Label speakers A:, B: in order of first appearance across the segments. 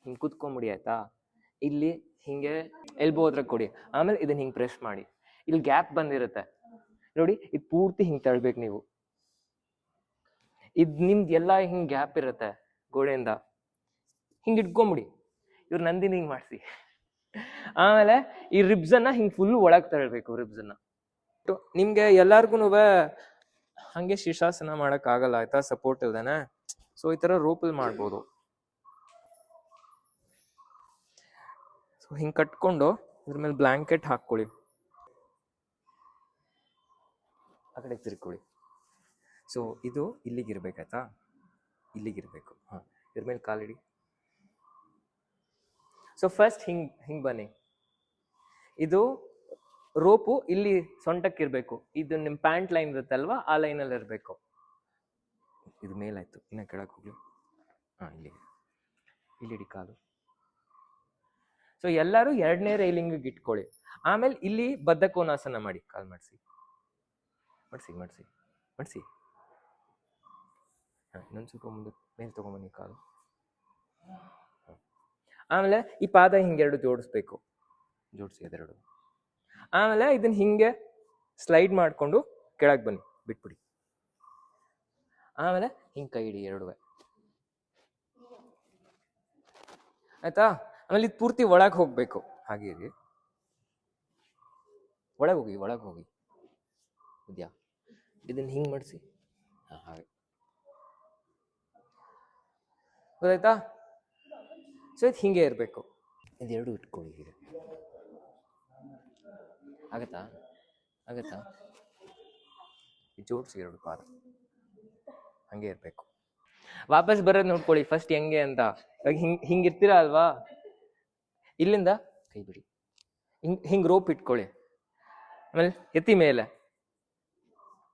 A: ಹಿಂಗೆ ಕುತ್ಕೊಂಬಿಡಿ ಆಯ್ತಾ. ಇಲ್ಲಿ ಹಿಂಗೆ ಎಲ್ಬೋ ಹತ್ರ ಕೊಡಿ, ಆಮೇಲೆ ಇದನ್ನ ಹಿಂಗೆ ಪ್ರೆಸ್ ಮಾಡಿ. ಇಲ್ಲಿ ಗ್ಯಾಪ್ ಬಂದಿರುತ್ತೆ ನೋಡಿ, ಇದು ಪೂರ್ತಿ ಹಿಂಗೆ ತಳ್ಬೇಕು ನೀವು. ಇದು ನಿಮ್ದು ಎಲ್ಲ ಹಿಂಗೆ ಗ್ಯಾಪ್ ಇರುತ್ತೆ ಗೋಡೆಯಿಂದ, ಹಿಂಗೆ ಇಟ್ಕೊಂಬಿಡಿ. ಇವ್ರು ನಂದಿನಿ ಹಿಂಗೆ ಮಾಡಿಸಿ. ಆಮೇಲೆ ಈ ರಿಬ್ಸನ್ನ ಹಿಂಗೆ ಫುಲ್ ಒಳಗೆ ತಳ್ಬೇಕು. ರಿಬ್ಸನ್ನ ನಿಮ್ಗೆ ಎಲ್ಲಾರ್ಗು ಹಂಗೆ ಶೀರ್ಷಾಸನ ಮಾಡಕ್ ಆಗಲ್ಲ ಆಯ್ತಾ, ಸಪೋರ್ಟ್ ಇಲ್ದೇನೆ. ಸೊ ಈ ತರ ರೋಪಲ್ ಮಾಡ್ಬೋದು. ಸೊ ಹಿಂಗೆ ಕಟ್ಕೊಂಡು ಇದ್ರ ಮೇಲೆ ಬ್ಲಾಂಕೆಟ್ ಹಾಕೊಳ್ಳಿ, ಆ ಕಡೆ ತಿರ್ಕೊಳ್ಳಿ. ಸೊ ಇದು ಇಲ್ಲಿಗಿರ್ಬೇಕಾಯ್ತಾ, ಇಲ್ಲಿಗಿರ್ಬೇಕು. ಹಾಂ, ಇದ್ರ ಮೇಲೆ ಕಾಲಿಡಿ. ಸೊ ಫಸ್ಟ್ ಹಿಂಗೆ ಬನ್ನಿ. ಇದು ರೋಪು ಇಲ್ಲಿ ಸೊಂಟಕ್ಕಿರ್ಬೇಕು. ಇದು ನಿಮ್ಮ ಪ್ಯಾಂಟ್ ಲೈನ್ ಇರುತ್ತಲ್ವಾ, ಆ ಲೈನಲ್ಲಿ ಇರಬೇಕು. ಇದು ಮೇಲಾಯ್ತು, ಇನ್ನು ಕೆಳಗೆ ಹೋಗ್ಲಿ. ಹಾಂ, ಇಲ್ಲಿಡಿ ಕಾಲು. ಸೊ ಎಲ್ಲರೂ 2ನೇ ರೈಲಿಂಗಿಗೆ ಇಟ್ಕೊಳ್ಳಿ. ಆಮೇಲೆ ಇಲ್ಲಿ ಬದ್ಧಕೋನಾಸನ ಮಾಡಿ, ಕಾಲು ಮಾಡಿಸಿ ಮಾಡಿಸಿ ಮಾಡಿಸಿ ಮಾಡಿಸಿ. ಹಾಂ, ಇನ್ನೊಂದು ಸ್ವಲ್ಪ ಮುಂದೆ ಮೇಲೆ ತೊಗೊಂಬನ್ನಿ ಕಾಲು. ಆಮೇಲೆ ಈ ಪಾದ ಹಿಂಗೆರಡು ಜೋಡಿಸ್ಬೇಕು, ಜೋಡಿಸಿ ಅದೆರಡು. ಆಮೇಲೆ ಇದನ್ನ ಹಿಂಗೆ ಸ್ಲೈಡ್ ಮಾಡಿಕೊಂಡು ಕೆಳಗೆ ಬನ್ನಿ, ಬಿಟ್ಬಿಡಿ. ಆಮೇಲೆ ಹಿಂಗೆ ಕೈ ಇಡಿ ಎರಡುವೆ, ಆಯ್ತಾ. ಆಮೇಲೆ ಇದು ಪೂರ್ತಿ ಒಳಗೆ ಹೋಗ್ಬೇಕು. ಹಾಗೆ ಇರಿ, ಒಳಗೆ ಹೋಗಿ, ಒಳಗೆ ಹೋಗಿ. ಇದ್ಯಾ, ಇದನ್ನ ಹಿಂಗೆ ಮಾಡಿಸಿ. ಹಾಂ, ಹಾಗೆ ಗೊತ್ತಾಯ್ತಾ. ಸೊ ಇದು ಹಿಂಗೆ ಇರಬೇಕು. ಇದೆರಡು ಇಟ್ಕೊಳ್ಳಿ ಹೀಗೆ. ಆಗತ್ತಾ ಆಗತ್ತಾ ಜೋಡಿಸಿ ಎರಡು ಪಾದ, ಹಂಗೆ ಇರಬೇಕು. ವಾಪಸ್ ಬರೋದು ನೋಡ್ಕೊಳ್ಳಿ ಫಸ್ಟ್ ಹೆಂಗೆ ಅಂತ. ಇವಾಗ ಹಿಂಗೆ ಇರ್ತೀರಾ ಅಲ್ವಾ, ಇಲ್ಲಿಂದ ಕೈ ಬಿಡಿ, ಹಿಂಗೆ ರೋಪ್ ಇಟ್ಕೊಳ್ಳಿ. ಆಮೇಲೆ ಎತ್ತಿ ಮೇಲೆ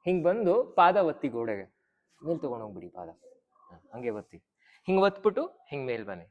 A: ಹಿಂಗೆ ಬಂದು ಪಾದ ಒತ್ತಿ ಗೋಡೆಗೆ ಮೇಲೆ ತೊಗೊಂಡೋಗ್ಬಿಡಿ ಪಾದ. ಹಂಗೆ ಒತ್ತಿ, ಹಿಂಗೆ ಒತ್ಬಿಟ್ಟು ಹಿಂಗೆ ಮೇಲೆ ಬನ್ನಿ.